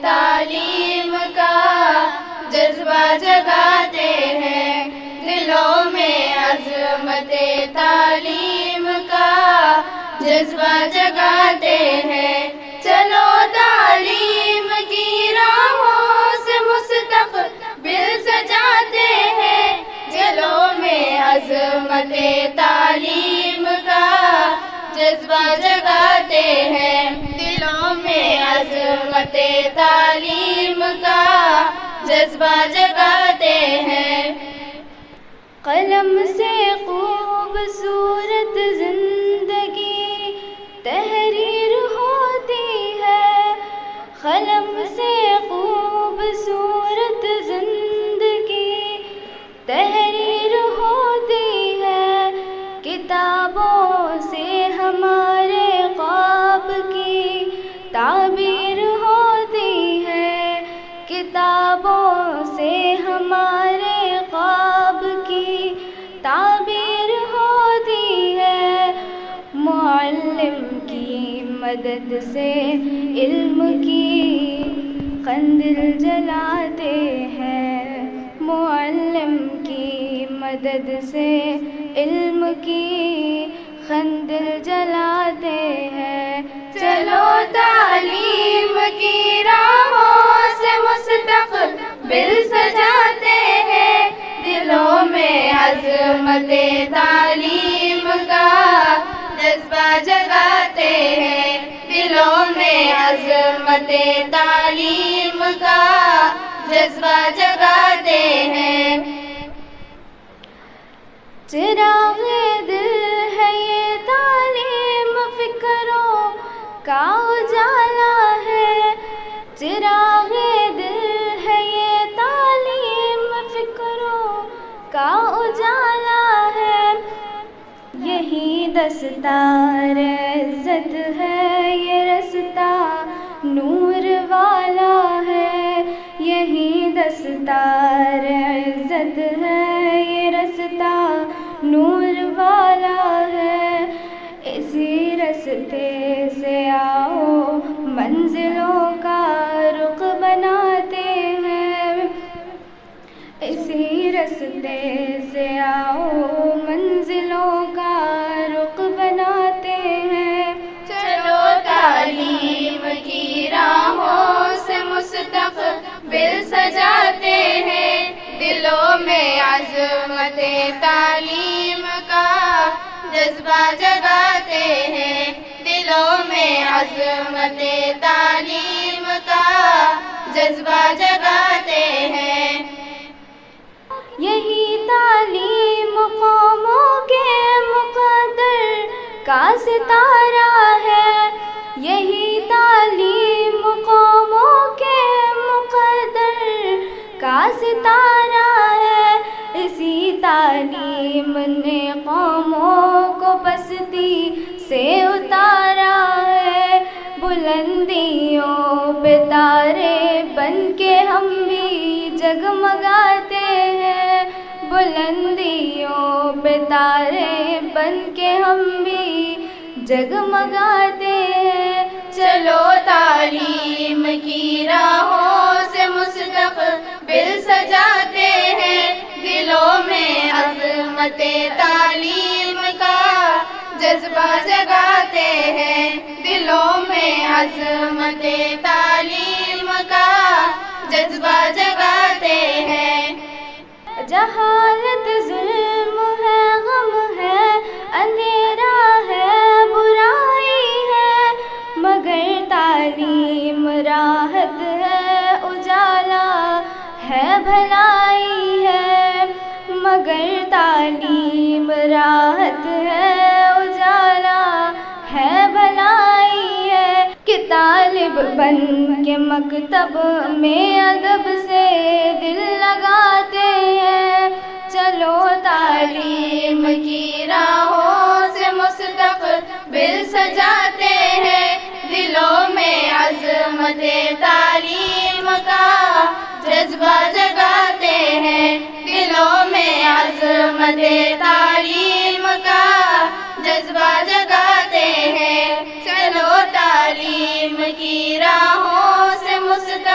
تعلیم کا جذبہ جگاتے ہیں، دلوں میں عظمت تعلیم کا جذبہ جگاتے ہیں۔ چلو تعلیم کی راہوں سے مستقبل سجاتے ہیں، دلوں میں عظمت تعلیم کا جذبہ جگاتے ہیں، دلوں میں عظمت تعلیم کا جذبہ جگاتے ہیں۔ قلم سے خوبصورت زندگی تحریر ہوتی ہے، قلم سے خوبصورت زندگی تحریر ہوتی ہے، کتابوں سے ہمارے خواب کی تعبیر ہوتی ہے، کتابوں سے ہمارے خواب کی تعبیر ہوتی ہے۔ معلم کی مدد سے علم کی قندیل جلاتے ہیں، معلم کی مدد سے علم کی قندیل جلاتے ہیں۔ چلو تعلیم کی راہوں سے مستقبل سجاتے ہیں، دلوں میں عظمت تعلیم کا جذبہ جگاتے ہیں، دلوں میں عظمت تعلیم کا جذبہ جگاتے ہیں۔ چراغ دل ہے یہ تعلیم، فکروں کا اجالا ہے، چراغ دل ہے یہ تعلیم، فکروں کا اجالا ہے، یہی دستار عزت ہے، یہ رستہ نور والا ہے، یہی دستار عزت ہے، یہ رستہ نور والا ہے، اسی رستے سے آؤ منزلوں کا رخ بناتے ہیں، اسی رستے سے آؤ منزلوں کا رخ بناتے ہیں۔ چلو تعلیم کی راہوں سے مستقبل سجاتے ہیں، دلوں میں عظمت تعلیم کا جذبہ جگاتے ہیں، دلوں میں عظمت تعلیم کا جذبہ جگاتے ہیں۔ یہی تعلیم قوموں کے مقدر کا ستارہ ہے، یہی تعلیم قوموں کے مقدر کا ستارہ ہے، اسی تعلیم نے قوموں کو پستی سے اتارا ہے، بلندیوں پہ تارے بن کے ہم بھی جگمگاتے ہیں، بلندیوں پہ تارے بن کے ہم بھی جگمگاتے ہیں۔ چلو تعلیم کی راہوں سے مستقبل سجاتے ہیں، دلوں میں عظمت تعلیم کا جذبہ جگاتے ہیں، دلوں میں عظمت تعلیم کا جذبہ جگاتے ہیں۔ جہالت ظلم ہے، غم ہے، اندھیرا ہے، برائی ہے، مگر تعلیم راحت ہے، اجالا ہے، بھلائی ہے، مگر تعلیم راحت ہے، اجالا ہے، بھلائی ہے، کہ طالب بن کے مکتب میں ادب سے دل لگاتے ہیں، چلو تعلیم کی راہوں سے مستقبل سجاتے ہیں، دلوں میں عظمت تعلیم کا جذبہ جگاتے ہیں، دلوں میں عظمت تعلیم کا جذبہ جگاتے ہیں۔ چلو تعلیم کی راہوں سے مستقبل